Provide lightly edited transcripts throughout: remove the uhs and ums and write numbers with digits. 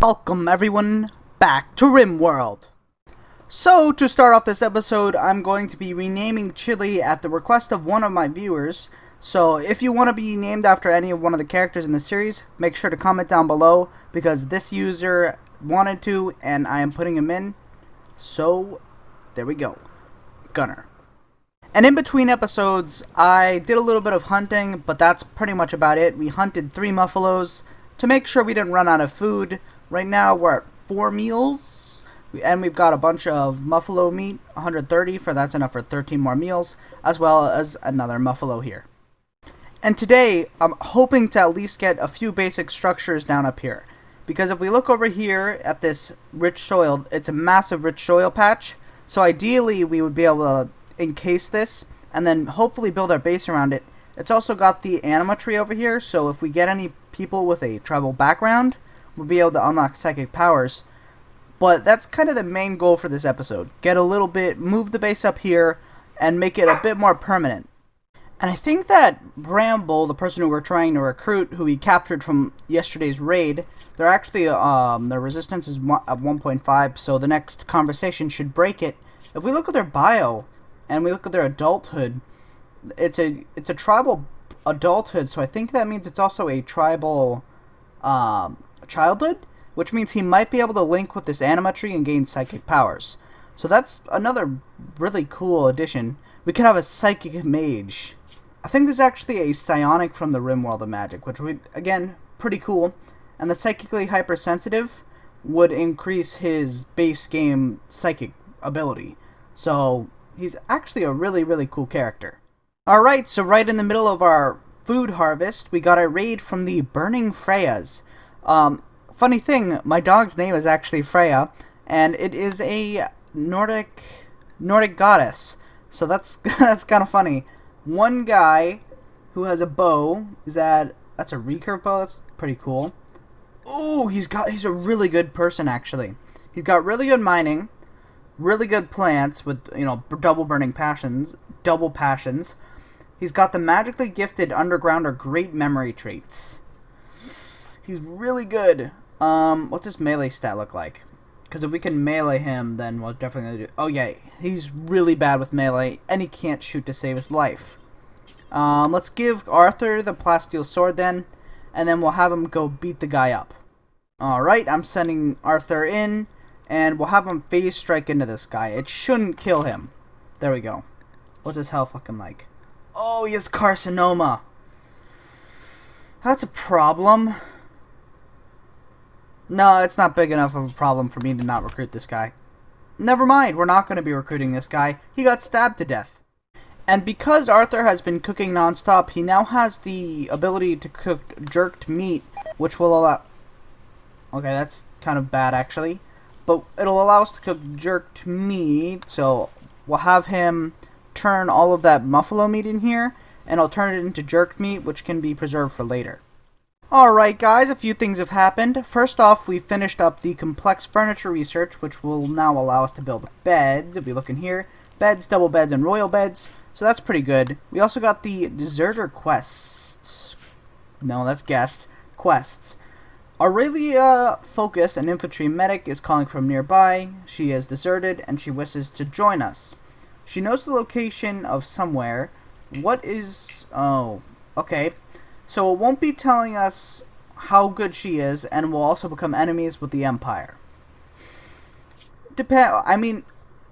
Welcome everyone back to Rimworld. So to start off this episode, I'm going to be renaming Chili at the request of one of my viewers. So if you want to be named after any of one of the characters in the series, make sure to comment down below because this user wanted to and I am putting him in. So there we go. Gunner. And in between episodes, I did a little bit of hunting, but that's pretty much about it. We hunted 3 muffalos to make sure we didn't run out of food. Right now we're at 4 meals, and we've got a bunch of muffalo meat, 130, for that's enough for 13 more meals, as well as another muffalo here. And today, I'm hoping to at least get a few basic structures down up here. Because if we look over here at this rich soil, it's a massive rich soil patch, so ideally we would be able to encase this, and then hopefully build our base around it. It's also got the anima tree over here, so if we get any people with a tribal background, we'll be able to unlock psychic powers. But that's kind of the main goal for this episode. Get a little bit, move the base up here, and make it a bit more permanent. And I think that Bramble, the person who we're trying to recruit, who we captured from yesterday's raid, they're actually, their resistance is at 1.5, so the next conversation should break it. If we look at their bio, and we look at their adulthood, it's a tribal adulthood, so I think that means it's also a tribal, childhood, which means he might be able to link with this anima tree and gain psychic powers. So that's another really cool addition. We could have a psychic mage. I think there's actually a psionic from the Rimworld of Magic, which would, again, pretty cool. And the psychically hypersensitive would increase his base game psychic ability. So he's actually a really, really cool character. Alright, so right in the middle of our food harvest, we got a raid from the Burning Freyas. Funny thing, my dog's name is actually Freya, and it is a Nordic goddess. So that's that's kind of funny. One guy who has a bow, that's a recurve bow. That's pretty cool. Ooh, he's a really good person actually. He's got really good mining, really good plants with, double passions. He's got the magically gifted underground or great memory traits. He's really good. What's his melee stat look like? Because if we can melee him, then we'll definitely do... Oh, yeah. He's really bad with melee, and he can't shoot to save his life. Let's give Arthur the plasteel sword, then, and then we'll have him go beat the guy up. Alright, I'm sending Arthur in, and we'll have him phase strike into this guy. It shouldn't kill him. There we go. What's his health looking like? Oh, he has carcinoma. That's a problem. No, it's not big enough of a problem for me to not recruit this guy. Never mind, we're not going to be recruiting this guy. He got stabbed to death. And because Arthur has been cooking non-stop, he now has the ability to cook jerked meat, which will allow... Okay, that's kind of bad, actually. But it'll allow us to cook jerked meat, so we'll have him turn all of that muffalo meat in here, and I'll turn it into jerked meat, which can be preserved for later. Alright guys, a few things have happened. First off, we finished up the complex furniture research, which will now allow us to build beds. If we look in here, beds, double beds, and royal beds. So that's pretty good. We also got the deserter quests. No, that's guests. Quests. Aurelia Focus, an infantry medic, is calling from nearby. She is deserted, and she wishes to join us. She knows the location of somewhere. What is... Oh, okay. So it won't be telling us how good she is, and we'll also become enemies with the Empire.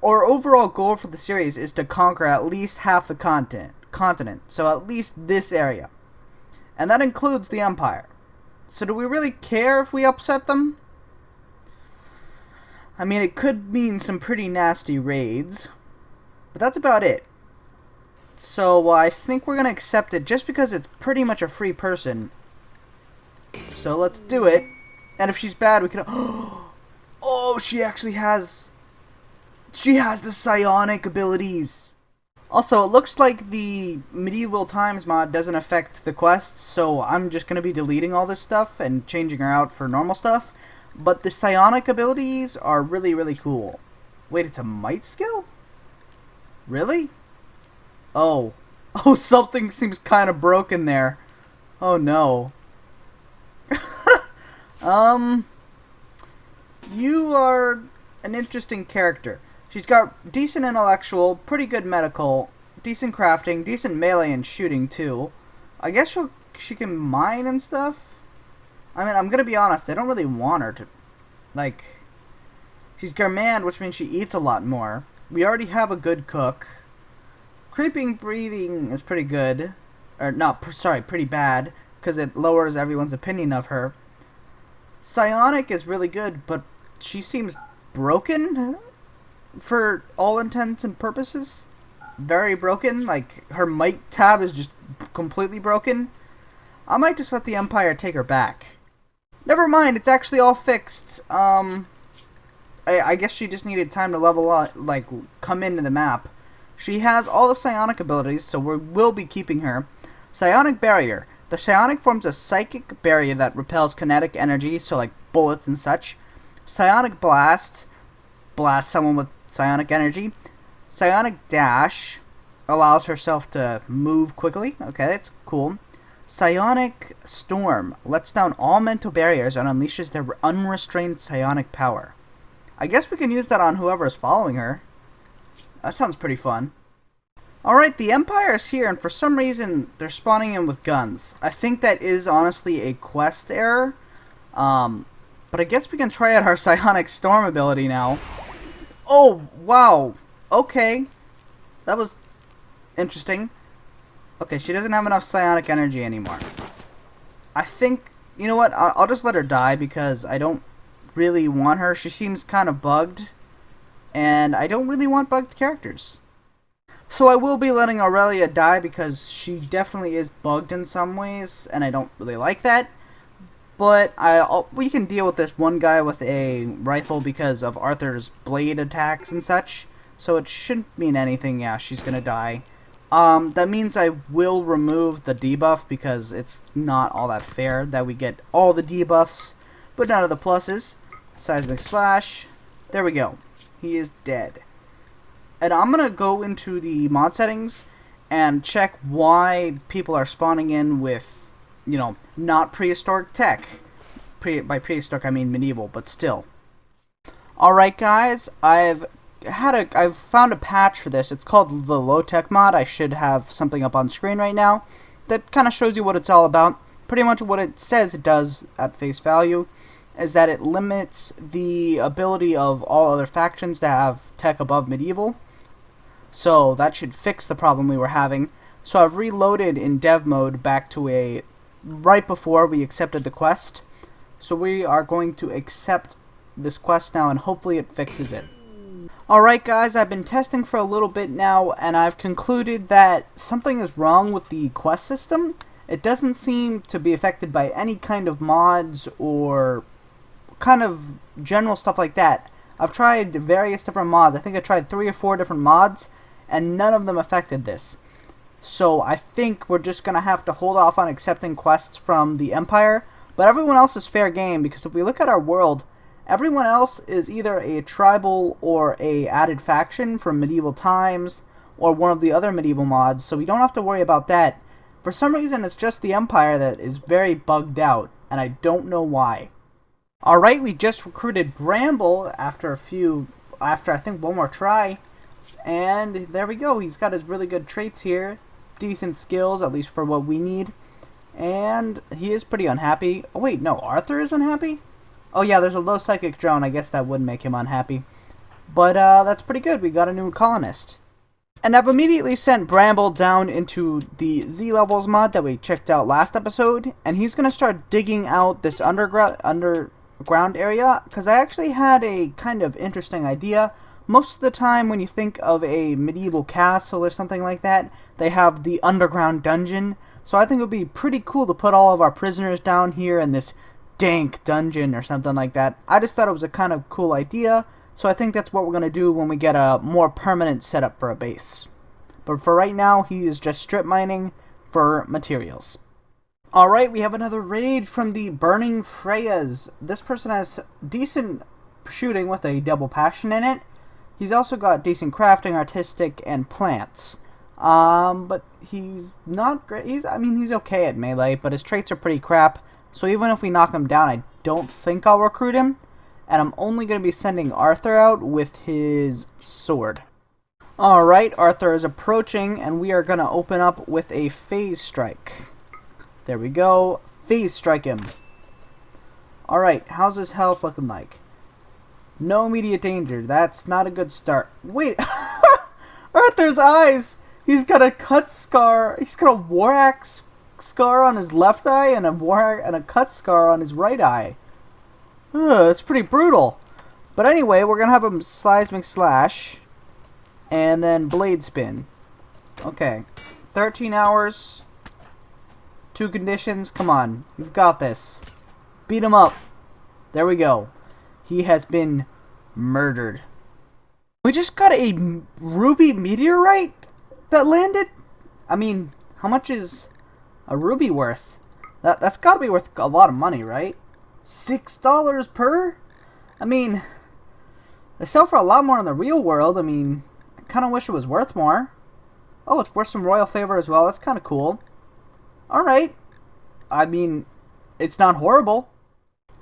Our overall goal for the series is to conquer at least half the continent, so at least this area. And that includes the Empire. So do we really care if we upset them? I mean, it could mean some pretty nasty raids, but that's about it. So I think we're going to accept it just because it's pretty much a free person. So let's do it. And if she's bad, we can... Oh, she actually has... She has the psionic abilities. Also, it looks like the Medieval Times mod doesn't affect the quests, so I'm just going to be deleting all this stuff and changing her out for normal stuff. But the psionic abilities are really, really cool. Wait, it's a might skill? Really? Oh. Oh, something seems kind of broken there. Oh, no. you are an interesting character. She's got decent intellectual, pretty good medical, decent crafting, decent melee and shooting too. I guess she can mine and stuff. I mean, I'm gonna be honest, I don't really want her to, like, she's gourmand, which means she eats a lot more. We already have a good cook. Creeping breathing is pretty good. Or, not, sorry, pretty bad, because it lowers everyone's opinion of her. Psionic is really good, but she seems broken for all intents and purposes. Very broken. Like, her might tab is just completely broken. I might just let the Empire take her back. Never mind, it's actually all fixed. I guess she just needed time to level up, like, come into the map. She has all the psionic abilities, so we will be keeping her. Psionic Barrier. The psionic forms a psychic barrier that repels kinetic energy, so like bullets and such. Psionic Blast. Blast someone with psionic energy. Psionic Dash. Allows herself to move quickly. Okay, that's cool. Psionic Storm. Lets down all mental barriers and unleashes their unrestrained psionic power. I guess we can use that on whoever is following her. That sounds pretty fun. Alright, the Empire is here, and for some reason, they're spawning in with guns. I think that is honestly a quest error. But I guess we can try out our Psionic Storm ability now. Oh, wow. Okay. That was interesting. Okay, she doesn't have enough psionic energy anymore. I think, you know what, I'll just let her die because I don't really want her. She seems kind of bugged, and I don't really want bugged characters. So I will be letting Aurelia die because she definitely is bugged in some ways, and I don't really like that. But we can deal with this one guy with a rifle because of Arthur's blade attacks and such. So it shouldn't mean anything. Yeah, she's gonna die. That means I will remove the debuff because it's not all that fair that we get all the debuffs, but none of the pluses. Seismic Slash. There we go. He is dead. And I'm gonna go into the mod settings and check why people are spawning in with, you know, not prehistoric tech. By prehistoric I mean medieval, but still. Alright guys, I've found a patch for this. It's called the low tech mod. I should have something up on screen right now that kind of shows you what it's all about. Pretty much what it says it does at face value is that it limits the ability of all other factions to have tech above medieval. So that should fix the problem we were having. So I've reloaded in dev mode back to right before we accepted the quest. So we are going to accept this quest now and hopefully it fixes it. Alright guys, I've been testing for a little bit now and I've concluded that something is wrong with the quest system. It doesn't seem to be affected by any kind of mods or kind of general stuff like that. I've tried various different mods. I think I tried 3 or 4 different mods and none of them affected this. So I think we're just going to have to hold off on accepting quests from the Empire. But everyone else is fair game because if we look at our world, everyone else is either a tribal or a added faction from medieval times or one of the other medieval mods, so we don't have to worry about that. For some reason, it's just the Empire that is very bugged out, and I don't know why. Alright, we just recruited Bramble after I think one more try, and there we go. He's got his really good traits here, decent skills, at least for what we need, and he is pretty unhappy. Oh wait, no, Arthur is unhappy? Oh yeah, there's a low psychic drone. I guess that would make him unhappy. But that's pretty good. We got a new colonist. And I've immediately sent Bramble down into the Z levels mod that we checked out last episode. And he's going to start digging out this underground area. Because I actually had a kind of interesting idea. Most of the time when you think of a medieval castle or something like that, they have the underground dungeon. So I think it would be pretty cool to put all of our prisoners down here in this dank dungeon or something like that. I just thought it was a kind of cool idea, so I think that's what we're going to do when we get a more permanent setup for a base. But for right now, he is just strip mining for materials. Alright, we have another raid from the Burning Freyas. This person has decent shooting with a double passion in it. He's also got decent crafting, artistic, and plants. But he's not great. He's okay at melee, but his traits are pretty crap. So even if we knock him down, I don't think I'll recruit him. and I'm only going to be sending Arthur out with his sword. Alright, Arthur is approaching, and we are going to open up with a phase strike. There we go. Phase strike him. Alright, how's his health looking like? No immediate danger. That's not a good start. Wait, Arthur's eyes! He's got a cut scar. He's got a war axe scar on his left eye and a cut scar on his right eye. It's pretty brutal. But anyway, we're gonna have him seismic slash and then blade spin. Okay, 13 hours, 2 conditions. Come on, you've got this. Beat him up. There we go. He has been murdered. We just got a ruby meteorite that landed. I mean, how much is a ruby worth? That's got to be worth a lot of money, right? $6 per? I mean, they sell for a lot more in the real world. I mean, I kind of wish it was worth more. Oh, it's worth some royal favor as well. That's kind of cool. Alright. I mean, it's not horrible.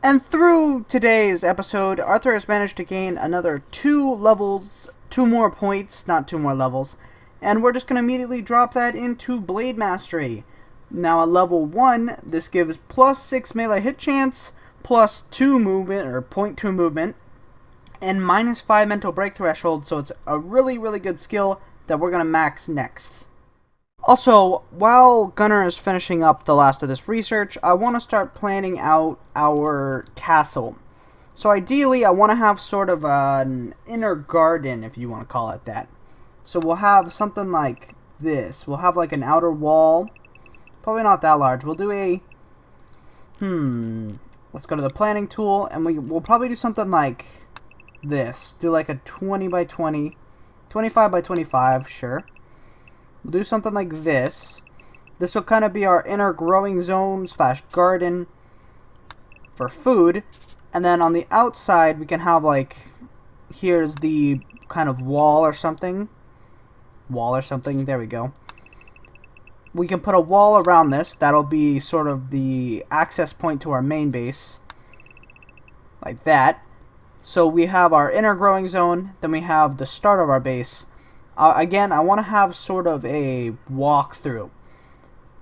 And through today's episode, Arthur has managed to gain another 2 levels, 2 more points, not 2 more levels. And we're just going to immediately drop that into Blade Mastery. Now at level 1, this gives plus 6 melee hit chance, plus 2 movement, or 0.2 movement, and minus 5 mental break threshold, so it's a really, really good skill that we're going to max next. Also, while Gunnar is finishing up the last of this research, I want to start planning out our castle. So ideally, I want to have sort of an inner garden, if you want to call it that. So we'll have something like this. We'll have like an outer wall. Probably not that large. We'll do a... Let's go to the planning tool, and we'll probably do something like this. Do like a 20 by 20, 25 by 25, sure. We'll do something like this. This will kind of be our inner growing zone slash garden for food. And then on the outside, we can have like, here's the kind of wall or something. There we go. We can put a wall around this. That'll be sort of the access point to our main base. Like that. So we have our inner growing zone. Then we have the start of our base. Again, I want to have sort of a walkthrough.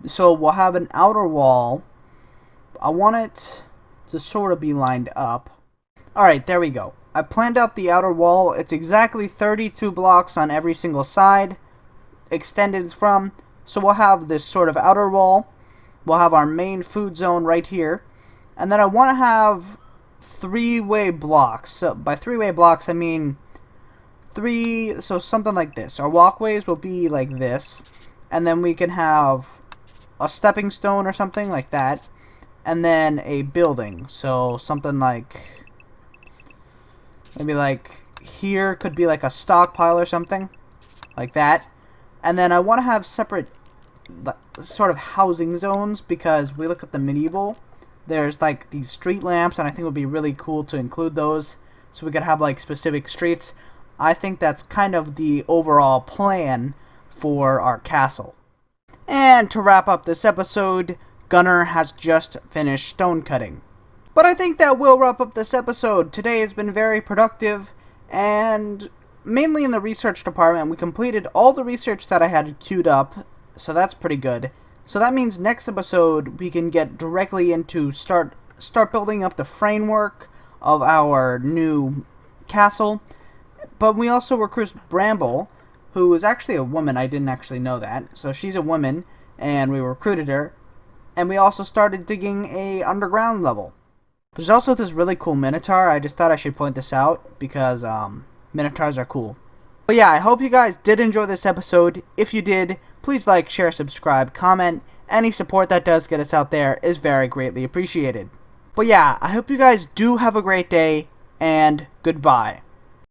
So we'll have an outer wall. I want it to sort of be lined up. Alright, there we go. I planned out the outer wall. It's exactly 32 blocks on every single side. Extended from. So we'll have this sort of outer wall. We'll have our main food zone right here. And then I want to have 3-way blocks. So by 3-way blocks, I mean... so something like this. Our walkways will be like this, and then we can have a stepping stone or something like that, and then a building. So something like, maybe like here could be like a stockpile or something like that. And then I want to have separate sort of housing zones, because we look at the medieval, there's like these street lamps, and I think it would be really cool to include those, so we could have like specific streets. I think that's kind of the overall plan for our castle. And to wrap up this episode, Gunnar has just finished stone cutting. But I think that will wrap up this episode. Today has been very productive, and mainly in the research department. We completed all the research that I had queued up, so that's pretty good. So that means next episode we can get directly into start building up the framework of our new castle. But we also recruit Bramble, who is actually a woman. I didn't actually know that. So she's a woman, and we recruited her. And we also started digging a underground level. There's also this really cool Minotaur. I just thought I should point this out, because Minotaurs are cool. But yeah, I hope you guys did enjoy this episode. If you did, please like, share, subscribe, comment. Any support that does get us out there is very greatly appreciated. But yeah, I hope you guys do have a great day, and goodbye.